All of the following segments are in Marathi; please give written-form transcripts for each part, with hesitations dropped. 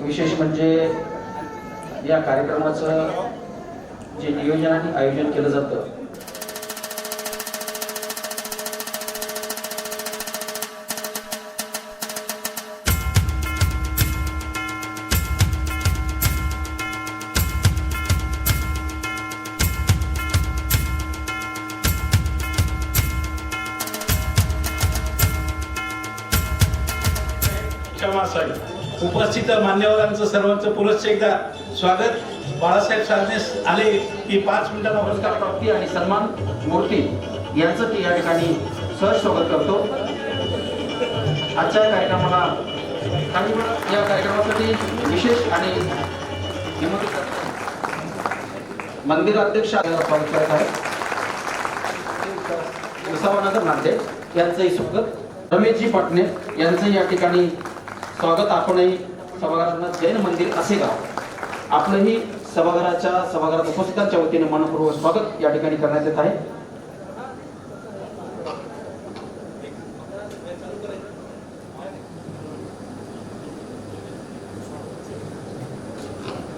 विशेष म्हणजे या कार्यक्रमाचं जे नियोजन आणि आयोजन केलं जातं उपस्थित मान्यवरांचं सर्वांचं पुनश्च एकदा स्वागत. बाळासाहेब साधनेस आले की 5 मिनिटांना पुरस्कार प्राप्ती आणि सन्मान मूर्ती यांचं या ठिकाणी सहज स्वागत करतो. आजच्या कार्यक्रमाला काही वेळ या कार्यक्रमासाठी विशेष आणि मंदिर अध्यक्ष स्वागत करत आहेत विसावनगर नांदेड यांचंही स्वागत. रमेशजी पाटणे यांचं या ठिकाणी स्वागत. आपणही सभागृहांना जैन मंदिर असे गाव आपलंही सभागृहात उपस्थितांच्या वतीने मनपूर्वक स्वागत या ठिकाणी करण्यात येत आहे.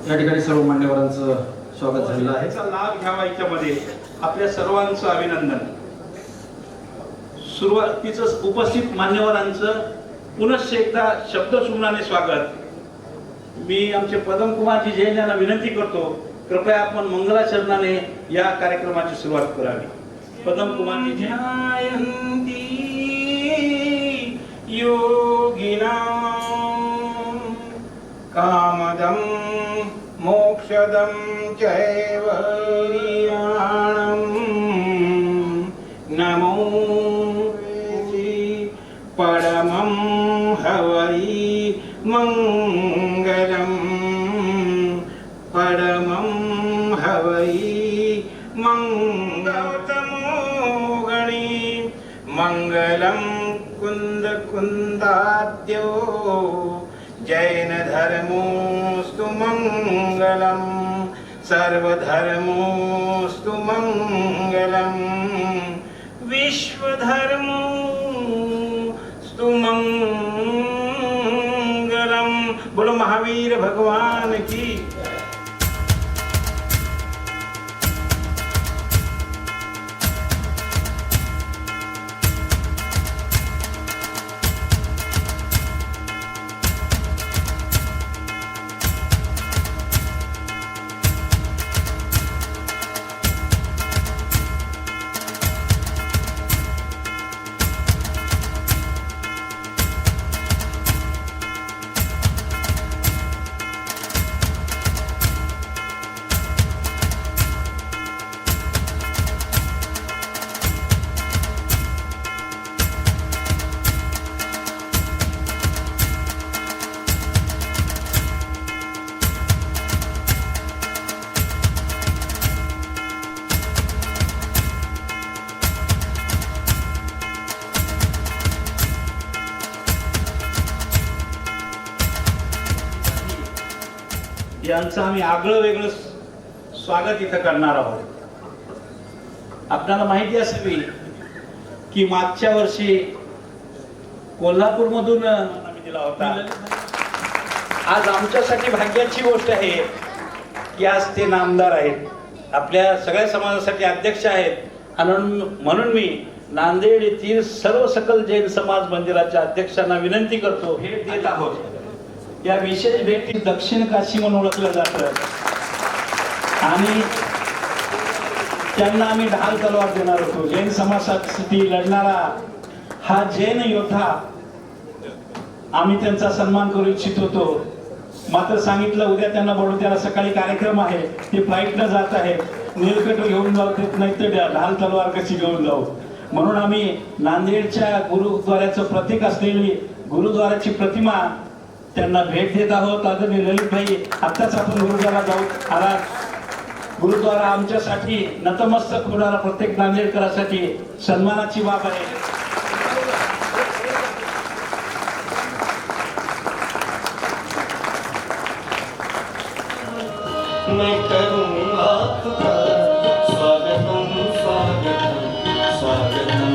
या ठिकाणी सर्व मान्यवरांचं स्वागत झालेलं आहे. लाभ घ्यावा याच्यामध्ये आपल्या सर्वांचं अभिनंदन. सुरुवातीचं उपस्थित मान्यवरांचं पुनश्च एकदा शब्दसुमनाने स्वागत. मी आमचे पदम कुमारजी जैन यांना विनंती करतो, कृपया आपण मंगलाचरणाने या कार्यक्रमाची सुरुवात करावी. पदम कुमारजी जयंती योगिनां कामदं मोक्षदं चैव नमो परमं हवै मंगलम परमं हवै मंगलतमो गणी मंगलम कुंद कुंदाद्यो जैन धर्मोस्तु मंगलम सर्वधर्मोस्तु मंगलम विश्वधर्मो मंगलम. बोलो महावीर भगवान की. यांचं आम्ही आगळं वेगळं स्वागत इथं करणार आहोत. आपल्याला माहिती असावी की मागच्या वर्षी कोल्हापूरमधून आम्ही दिला होता. आज आमच्यासाठी भाग्याची गोष्ट आहे की आज ते नामदार आहेत, आपल्या सगळ्या समाजासाठी अध्यक्ष आहेत. म्हणून मी नांदेड येथील सर्व सकल जैन समाज मंदिराच्या अध्यक्षांना विनंती करतो, भेट देत आहोत. या विशेष भेटी दक्षिण काशी म्हणून ओळखलं जातं आणि त्यांना आम्ही ढाल तलवार देणार होतो. जैन समाजासाठी लढणारा हा जैन योद्धा आम्ही त्यांचा सन्मान करू इच्छित होतो. मात्र सांगितलं उद्या त्यांना बडोद्याला सकाळी कार्यक्रम आहे, ते फ्लाईटनं जात आहे, नीलकंठ घेऊन जाऊ देत नाही तर ढाल तलवार कशी घेऊन जाऊ. म्हणून आम्ही नांदेडच्या गुरुद्वाऱ्याचं प्रतीक असलेली गुरुद्वाराची प्रतिमा त्यांना भेट देत आहोत. आदरणीय ललितभाई, आत्ताच आपण गुरुद्वारा जाऊ आला. गुरुद्वारा आमच्यासाठी नतमस्तक होणारा प्रत्येक नांदेडकरांसाठी सन्मानाची बाब आहे. मैं करूँगा आपका स्वागतम स्वागतम स्वागतम.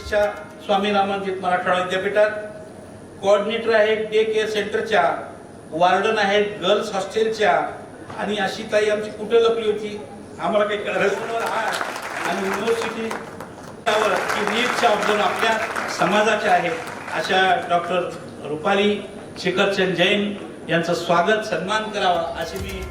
20च्या स्वामी रामानंद मराठवाडा विद्यापीठात कोऑर्डिनेटर आहेत डे केअर सेंटरच्या, वार्डन आहेत गर्ल्स हॉस्टेलच्या, आणि अशी ताई आमची कुठे लपली होती आम्हाला काही कळलं. आणि युनिव्हर्सिटी नीटच्या ऑब्झर्व आपल्या समाजाच्या आहेत अशा डॉक्टर रुपाली शेखरचंद जैन यांचं स्वागत सन्मान करावा अशी मी.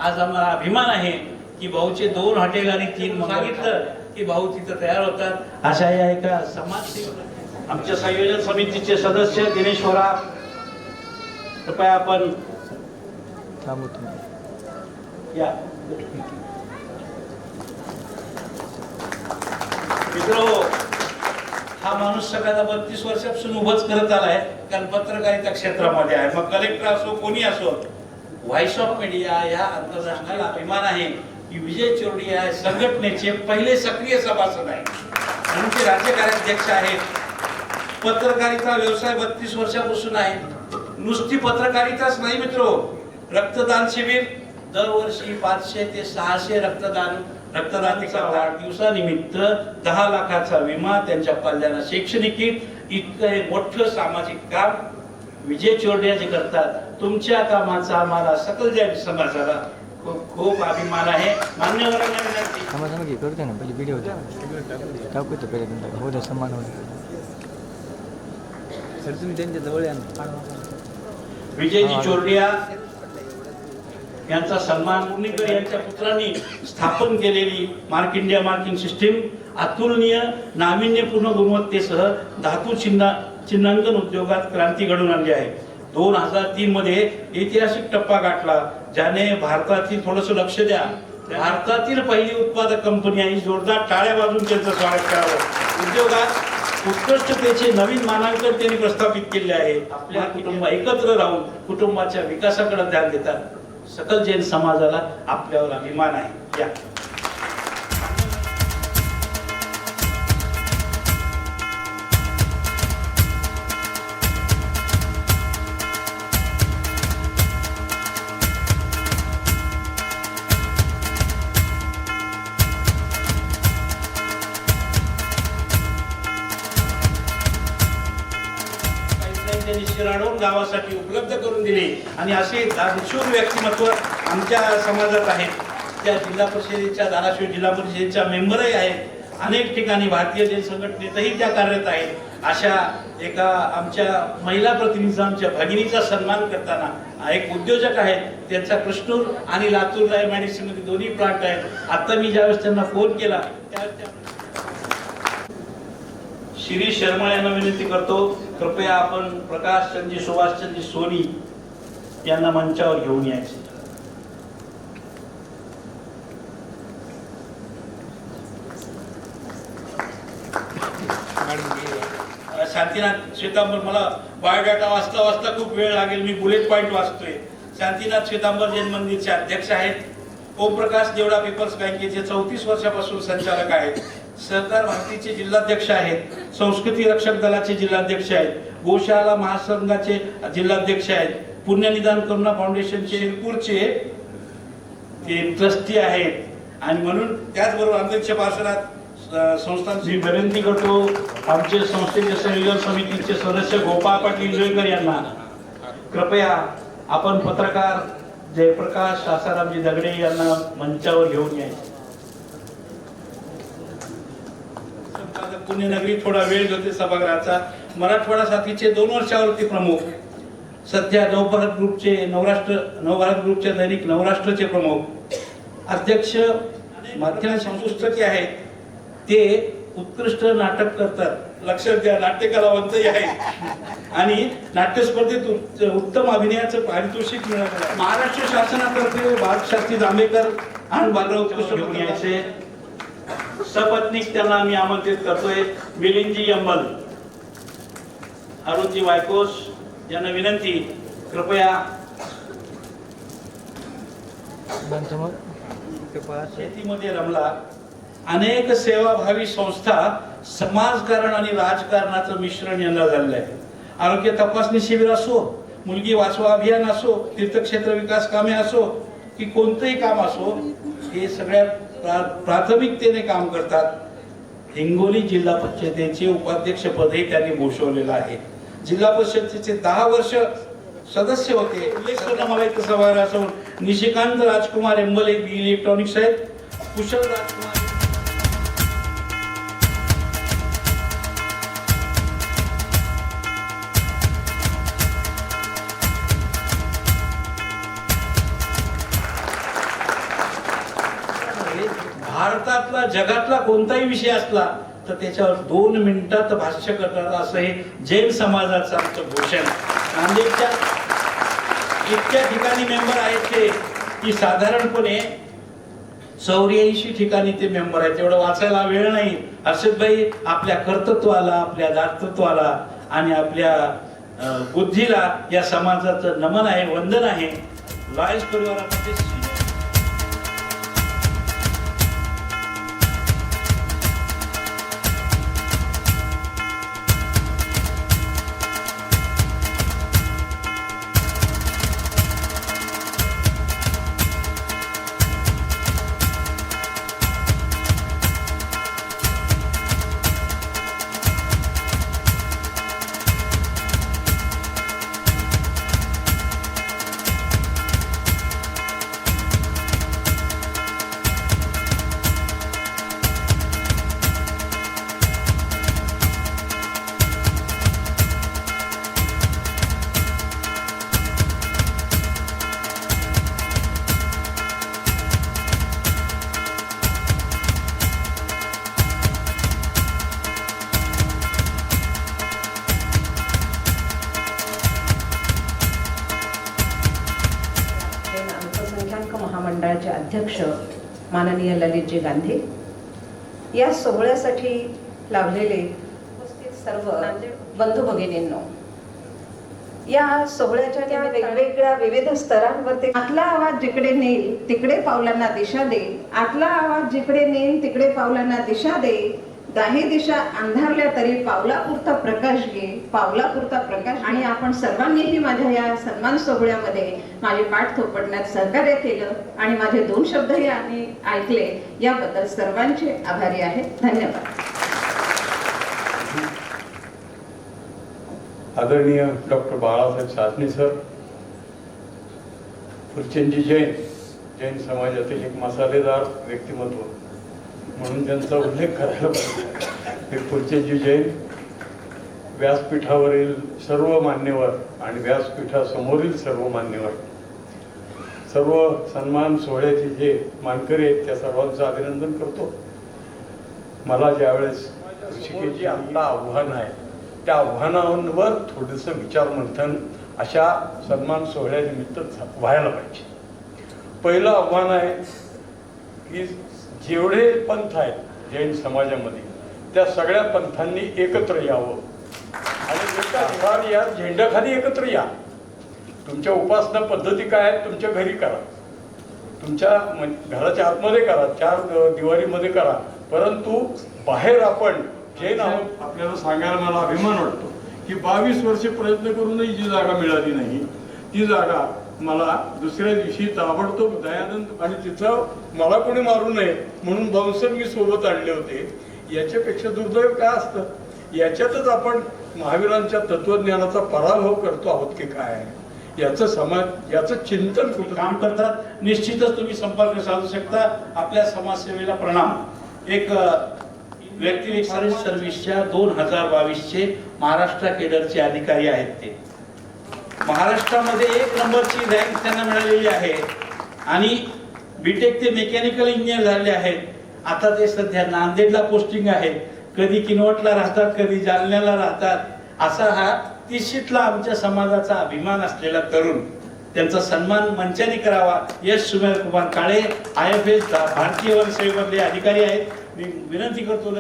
आज आम्हाला अभिमान आहे की भाऊचे 2 हॉटेल आणि 3 सांगितलं की भाऊ तिथं तयार होतात अशा या एका समाजसेवक. आमच्या संयोजन समितीचे सदस्य दिनेश वरा, कृपया आपण या. मित्रो, हा माणूस सगळ्याला 32 वर्षापासून उभंच करत आलाय, कारण पत्रकारिता क्षेत्रामध्ये आहे. मग कलेक्टर असो कोणी असो, व्हॉइस ऑफ मीडिया या आंतरराष्ट्रीय अभिमान आहे की विजय चोरडी या संघटनेचे पहिले सक्रिय सभासद आहे आणि ते राज्य कार्याध्यक्ष आहेत. पत्रकारिता व्यवसाय 32 वर्षापासून आहे. नुसती पत्रकारिताच नाही मित्रो, रक्तदान शिबिर दरवर्षी 500 ते 600 रक्तदात्याचा वाढदिवसानिमित्त 10 लाखाचा विमा, त्यांच्या पाल्याला शैक्षणिक किट, इतकं मोठं सामाजिक काम विजय चोरडिया जे करतात. तुमच्या कामाचा आम्हाला सकल जैन समाजाला खूप खूप अभिमान आहे. मान्यवरांना विनंती. करते ना पहिले व्हिडिओ टाकू ते पहिले हो सन्मान सर तुम्ही त्यांच्या जवळ या. विजयजी चोरडिया यांचा सन्मान पुणेकर यांच्या पुत्रांनी स्थापन केलेली मार्क इंडिया मार्किंग सिस्टीम अतुलनीय नाविन्यपूर्ण गुणवत्तेसह धातू चिन्हांकन उद्योगात क्रांती घडवून आणली आहे. 2003 मध्ये ऐतिहासिक टप्पा गाठला, ज्याने भारतातील थोडस लक्ष द्या, भारतातील पहिली उत्पादक कंपनी आहे. जोरदार टाळ्या वाजून त्यांचं स्वागत करावं. उद्योगात उत्कृष्टतेचे नवीन मानांकन त्यांनी प्रस्थापित केले आहे. आपल्या कुटुंब एकत्र राहून कुटुंबाच्या विकासाकडे ध्यान देतात. सकल जैन समाजाला आपल्यावर अभिमान आहे. या शिराडोन गावासाठी उपलब्ध करून दिले आणि असे दानशूर व्यक्तिमत्व आमच्या समाजात आहेत. त्या जिल्हा परिषदेच्या धाराशिव जिल्हा परिषदेच्या मेंबरही आहेत. अनेक ठिकाणी भारतीय जैन संघटनेतही त्या कार्यरत आहेत. अशा एका आमच्या महिला प्रतिनिधीचा, आमच्या भगिनीचा सन्मान करताना एक उद्योजक आहेत, त्यांचा कृष्णूर आणि लातूरला MIDC मध्ये दोन्ही प्लांट आहेत. आता मी ज्यावेळेस त्यांना फोन केला त्यावेळेस शिरीष शर्मा यांना विनंती करतो, कृपया आपण प्रकाशचंदजी सुभाषचंदजी सोनी यांना मंचावर घेऊन यायचे. शांतीनाथ श्वेतांबर, मला बायोडाटा वाचता खूप वेळ लागेल, मी बुलेट पॉइंट वाचतोय. शांतीनाथ श्वेतांबर जैन मंदिरचे अध्यक्ष आहेत. ओमप्रकाश देवडा पेपर्स बँकेचे 34 वर्षापासून संचालक आहेत. सहकार भारतीचे जिल्हाध्यक्ष आहेत. संस्कृती रक्षक दलाचे जिल्हाध्यक्ष आहेत. गोशाला महासंघाचे जिल्हाध्यक्ष आहेत. पुण्यनिदान करुणा फाउंडेशनचे शिरपूरचे ते ट्रस्टी आहेत. आणि म्हणून त्याचबरोबर अंतरिक्ष पार्श्वनाथ संस्थांची विनंती करतो आमचे संस्थेचे संयोजन समितीचे सदस्य गोपाळ पाटील इंगळकर यांना कृपया आपण पत्रकार जयप्रकाश आसारामजी दगडे यांना मंचावर घेऊन यायचे. पुणे नगरी थोडा वेळ घेते सभागृहाचा. मराठवाडा साथीचे 2 वर्षावरती प्रमुख, सध्या नवभारत ग्रुपचे दैनिक नवराष्ट्रचे प्रमुख, अध्यक्ष माध्यम संपुस्तके आहेत. ते उत्कृष्ट नाटक करतात, लक्षात घ्या, नाट्य कलावंतही आहेत आणि नाट्य स्पर्धेत उत्तम अभिनयाचं पारितोषिक मिळालं. महाराष्ट्र शासनातर्फे बाळशास्त्री जांभेकर आणि बालराव उत्कृष्ट घेऊन यायचे. सपत्नीक त्यांना आम्ही आमंत्रित करतोय. मिलिंदजी अंबल, अरुणजी वायकोस यांना विनंती, कृपया. शेतीमध्ये रमला. अनेक सेवाभावी संस्था समाजकारण आणि राजकारणाचं मिश्रण यांना झालेलं आहे. आरोग्य तपासणी शिबिर असो, मुलगी वाचवा अभियान असो, तीर्थक्षेत्र विकास कामे असो की कोणतंही काम असो, हे सगळ्यात प्राथमिकतेने काम करतात. हिंगोली जिल्हा परिषदेचे उपाध्यक्षपदही त्यांनी भूषवलेलं आहे. जिल्हा परिषदेचे 10 वर्ष सदस्य होते. उल्लेख करणं मला इथं सभागृहासमोर निशिकांत राजकुमार एंबले इलेक्ट्रॉनिक्स आहेत. कुशल राजकुमार भारतातला जगातला कोणताही विषय असला तर त्याच्यावर 2 मिनिटात भाष्य करतात असं हे जैन समाजाचं आमचं भूषण. नांदेडच्या इतक्या ठिकाणी मेंबर आहेत ते की साधारणपणे 84 ठिकाणी ते मेंबर आहेत. एवढं वाचायला वेळ नाही. हर्षदभाई, आपल्या कर्तृत्वाला, आपल्या दातृत्वाला आणि आपल्या बुद्धीला या समाजाचं नमन आहे, वंदन आहे. लॉयन्स परिवारामध्ये महामंडळाचे अध्यक्ष माननीय ललितजी गांधी, या सोहळ्यासाठी लाभलेले सर्व बंधू भगिनींनो, या सोहळ्याच्या वेगवेगळ्या विविध स्तरांवरती आतला आवाज जिकडे नेईल तिकडे पावलांना दिशा दे, आतला आवाज जिकडे नेईल तिकडे पावलांना दिशा दे, दाही दिशा अंधारल्या तरी पावलापुरता प्रकाश घे, पावलापुरता प्रकाश. आणि आपण सर्वांनीही माझ्या या सन्मान सोहळ्यामध्ये माझे पाठ थोपटण्यात सहकार्य केलं आणि माझे 2 शब्दही आणि ऐकले, याबद्दल सर्वांचे आभारी आहे. धन्यवाद. आदरणीय डॉक्टर बाळासाहेब सासणे सर, फुलचंदजी जैन समाजातील एक मसालेदार व्यक्तिमत्व म्हणून त्यांचा उल्लेख करायला पाहिजे. हे फुलचंदजी जैन व्यासपीठावरील सर्व मान्यवर आणि व्यासपीठासमोरील सर्व मान्यवर, सर्व सन्मान सोहळ्याचे जे मानकरी आहेत त्या सर्वांचं अभिनंदन करतो. मला ज्यावेळेस ऋषिकेशजी आपलं आव्हान आहे त्या आव्हानांवर थोडंसं विचार मंथन अशा सन्मान सोहळ्यानिमित्त व्हायला पाहिजे. पहिलं आव्हान आहे की जेवढे पंथ आहेत जैन समाजामध्ये त्या सगळ्या पंथांनी एकत्र यावं आणि एका ठिकाणी या झेंड्याखाली एकत्र या. तुमच्या उपासना पद्धती काय आहेत तुमच्या घरी करा, तुमच्या घराच्या आतमध्ये करा, 4 दिवारीमध्ये करा, परंतु बाहेर आपण जैन आहोत आपल्याला सांगायला मला अभिमान वाटतो की 22 वर्षे प्रयत्न करूनही जी जागा मिळाली नाही ती जागा मला दुसऱ्या दिवशी ताबडतोब दयानंद आणि तिथं मला कोणी मारू नये म्हणून बाउन्सर मी सोबत आणले होते. याच्यापेक्षा दुर्दैव काय असतं? याच्यातच आपण महावीरांच्या तत्वज्ञानाचा पराभव करतो आहोत की काय, याचं चिंतन कुठं काम करतात. निश्चितच तुम्ही संपर्क साधू शकता. आपल्या समाजसेवेला प्रणाम. एक व्यक्ती सर्व्हिसच्या 2022चे महाराष्ट्र केडरचे अधिकारी आहेत. ते महाराष्ट्रामध्ये 1 नंबरची रँक त्यांना मिळालेली आहे आणि बीटेक ते मेकॅनिकल इंजिनियर झाले आहेत. आता ते सध्या नांदेडला पोस्टिंग आहे. कधी किनवटला राहतात, कधी जालन्याला राहतात. असा हा 30शीतला आमच्या समाजाचा अभिमान असलेला तरुण. त्यांचा सन्मान मंचाने करावा. यश सुमेर कुमार काळे IFS भारतीय वन सेवेमधले अधिकारी आहेत. मी विनंती करतो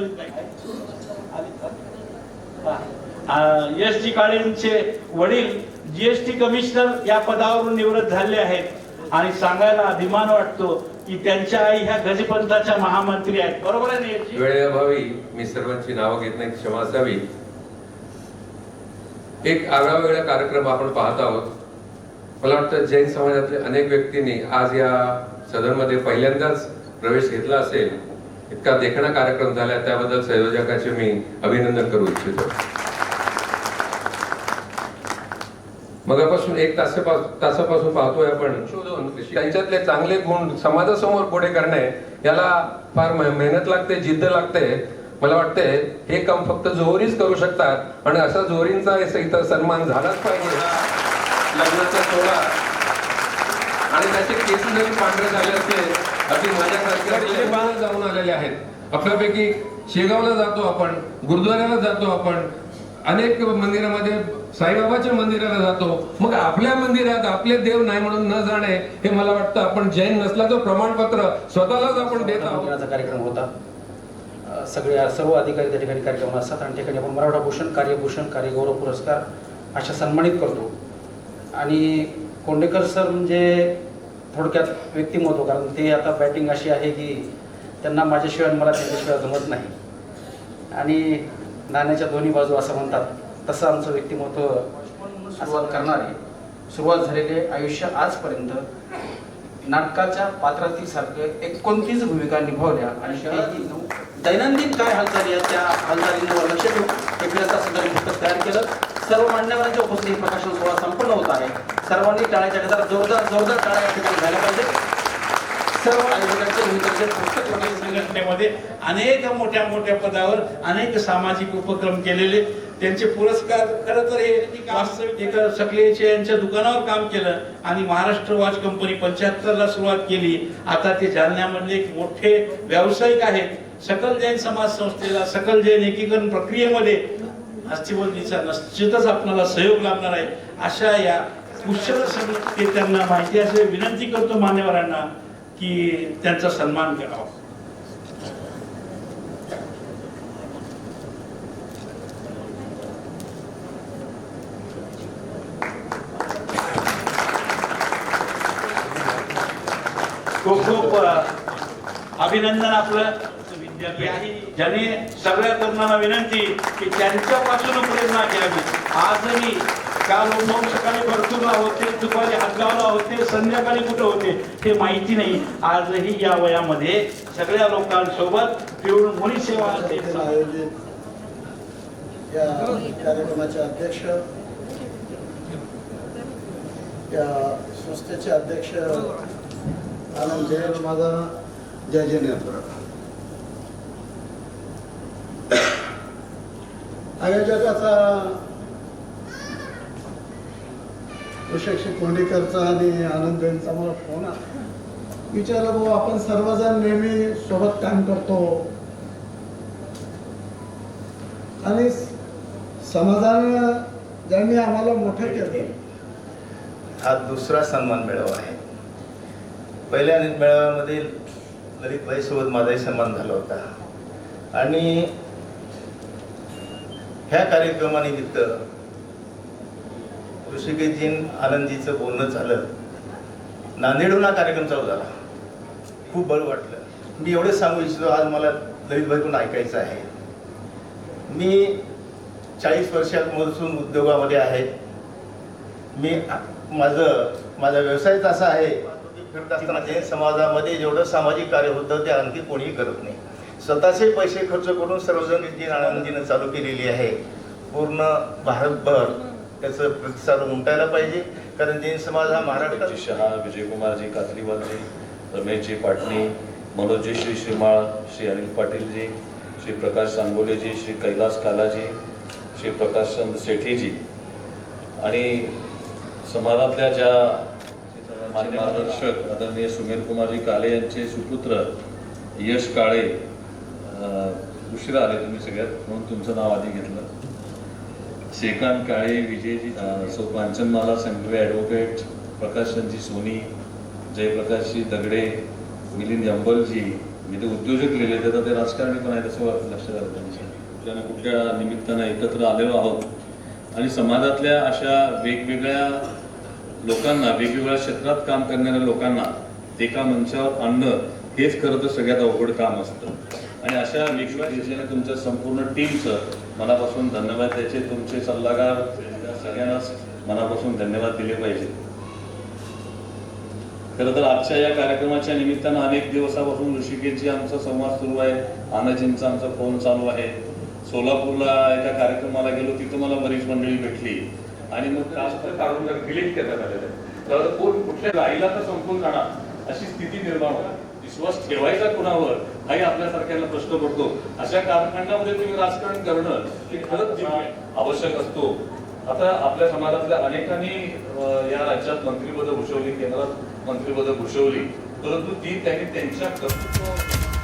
यशजी काळेंचे वडील GST कमिशनर या पदावरून निवृत्त झाले आहेत आणि सांगायला अभिमान वाटतो की त्यांच्या आई ह्या गजपंथाच्या महामंत्री आहेत. बरोबर आहे ना? वेळेअभावी मी सर्वांची नावं घेत नाही, क्षमा असावी. एक आगळावेगळा कार्यक्रम आपण पाहत आहोत. मला वाटतं जैन समाजातले अनेक व्यक्तींनी आज या सदनमध्ये पहिल्यांदाच प्रवेश घेतला असेल. इतका देखणा कार्यक्रम झाला, त्याबद्दल संयोजकाचे मी अभिनंदन करू इच्छितो. मगापासून 1 तासापासून पाहतोय आपण शोधून त्यांच्यातले चांगले गुण समाजासमोर पुढे करणे, याला फार मेहनत लागते, जिद्द लागते. मला वाटते हे काम फक्त जोहरीच करू शकतात आणि अशा जोहरींचा इथं सन्मान झालाच पाहिजे. लग्नाचा सोहळा आणि त्याचे केस जरी पांढरे झाले असते, अगदी माझ्यासारखे जाऊन आलेले आहेत. आपल्यापैकी शेगावला जातो आपण, गुरुद्वाऱ्याला जातो आपण, अनेक मंदिरामध्ये साईबाबाच्या मंदिराला जातो. मग आपल्या मंदिरात आपले देव नाही म्हणून न जाणे, हे मला वाटतं आपण जैन नसल्याचं प्रमाणपत्र स्वतःलाच आपण देत आहोत. कार्यक्रम होता. सर्व अधिकारी त्या ठिकाणी कार्यक्रम असतात आणि ठिकाणी आपण मराठा भूषण, कार्यभूषण, कार्यगौरव पुरस्कार अशा सन्मानित करतो. आणि कोंडेकर सर म्हणजे थोडक्यात व्यक्तिमत्व, कारण ते आता बॅटिंग अशी आहे की त्यांना माझ्याशिवाय मला त्यांच्याशिवाय जमत नाही आणि नाण्याच्या दोन्ही बाजू असं म्हणतात, तसं आमचं व्यक्तिमत्व. सुरुवात करणारे, सुरुवात झालेले आयुष्य आजपर्यंत नाटकाच्या पात्रातीसारखे 29 भूमिका निभावल्या आणि दैनंदिन काय हालचाली आहेत त्या हालचालींवर लक्ष ठेवून एकविराचा सदर पुस्तक तयार केलं. सर्व मान्यवरांच्या उपस्थितीत प्रकाशन सोहळा संपन्न होत आहे. सर्वांनी टाळ्याच्या गजरात जोरदार टाळ्या या ठिकाणी झाल्या पाहिजे. सर्व आयोजकांचे पुस्तक संघटनेमध्ये अनेक मोठ्या मोठ्या पदावर अनेक सामाजिक उपक्रम केलेले, त्यांचे पुरस्कार खरं तर हे वास्तविक एका सकलेचे यांच्या दुकानावर काम केलं आणि महाराष्ट्र वॉच कंपनी 75ला सुरुवात केली. आता ते जालन्यामधले एक मोठे व्यावसायिक आहेत. सकल जैन समाज संस्थेला सकल जैन एकीकरण प्रक्रियेमध्ये हस्तीबंदीचा निश्चितच आपल्याला सहयोग लाभणार आहे. अशा या कुशल ते त्यांना माहिती असे विनंती करतो मान्यवरांना की त्यांचा सन्मान करावा. खूप खूप अभिनंदन आपलं विद्यापीठ आहे, ज्याने सगळ्या तरुणांना विनंती की त्यांच्यापासून प्रेरणा घ्यावी. आजही काल मग सकाळी भरपूर होते, दुपारी हातगावला होते, संध्याकाळी कुठं होते हे माहिती नाही. आजही या वयामध्ये सगळ्या लोकांसोबत पिऊन मुली सेवा आयोजित या कार्यक्रमाचे अध्यक्ष, या संस्थेचे अध्यक्ष आनंद जैन, माझा जय जिनेंद्र. आयोजकाचा विशेष कोंडेकरचा आणि आनंद जैनचा मला फोन आला. विचारलं, भाऊ आपण सर्वजण नेहमी सोबत काम करतो आणि समाजानं ज्यांनी आम्हाला मोठं केलं, हा दुसरा सन्मान मेळावा आहे. पहिल्या मेळाव्यामध्ये ललितबाई सोबत माझाही सन्मान झाला होता आणि ह्या कार्यक्रमानिमित्त ऋषिकेशजीन आनंदजीचं बोलणं झालं. नांदेडहून हा कार्यक्रम चालू झाला. खूप बरं वाटलं. मी एवढंच सांगू इच्छितो, आज मला ललितबाईकडून ऐकायचं आहे. मी 40 वर्षांपासून उद्योगामध्ये आहे. मी माझा व्यवसायच असा आहे, जैन समाजामध्ये जेवढं सामाजिक कार्य होतं ते आणखी कोणीही करत नाही. स्वतःचे पैसे खर्च करून सार्वजनिक जी आनंदीनं चालू केलेली आहे, पूर्ण भारतभर त्याचं प्रतिसाद उमटायला पाहिजे. कारण जैन समाज हा महाराष्ट्रात शहा, विजयकुमारजी कातलीवालजी, रमेशजी पाटणी, मनोजजी श्री श्रीमाळ, श्री अनिल पाटीलजी, श्री प्रकाश सांगोलेजी, श्री कैलास कालाजी, श्री प्रकाशचंद सेठीजी आणि समाजातल्या ज्या मान्य मार्गदर्शक आदरणीय सुमेर कुमारजी काले यांचे सुपुत्र यश काळे, उशिरा आले तुम्ही सगळ्यात म्हणून तुमचं नाव आधी घेतलं. श्रीकांत काळे, विजयजी, सौ कांचनमाला संघवे ॲडव्होकेट, प्रकाशचंदजी सोनी, जयप्रकाशजी दगडे, मिलिंद अंबलजी, मी ते उद्योजक लिहिले तर ते राजकारणी पण आहेत असं लक्षात आलं त्यांच्या. कुठल्या ना कुठल्या निमित्तानं एकत्र आलेलो आहोत आणि समाजातल्या अशा वेगवेगळ्या लोकांना, वेगवेगळ्या क्षेत्रात काम करणाऱ्या लोकांना एका मंचावर आणणं हेच खरं तर सगळ्यात अवघड काम असतं. आणि अशा वेगवेगळ्या दिशेने तुमच्या संपूर्ण टीमचं मनापासून धन्यवाद द्यायचे. तुमचे सल्लागार सगळ्यांनाच मनापासून धन्यवाद दिले पाहिजे. खरं तर आजच्या या कार्यक्रमाच्या निमित्तानं अनेक दिवसापासून ऋषिकेशजी आमचा संवाद सुरू आहे, आनाजींचा आमचा फोन चालू आहे. सोलापूरला एका कार्यक्रमाला गेलो, तिथं मला बरीच मंडळी भेटली आणि मग राष्ट्र काढून डिलीट करण्यात आलेलं आहे. तर कोण कुठल्या राहिला तर संपून जाणार अशी स्थिती निर्माण होणार. विश्वास ठेवायचा कुणावर हाही आपल्यासारख्यांना प्रश्न पडतो. अशा कालखंडामध्ये तुम्ही राजकारण करणं हे खरंच आवश्यक असतो. आता आपल्या समाजातल्या अनेकांनी या राज्यात मंत्रिपदं भूषवली, केंद्रात मंत्रिपदं भूषवली, परंतु ती त्यांनी त्यांच्या कर्तृत्व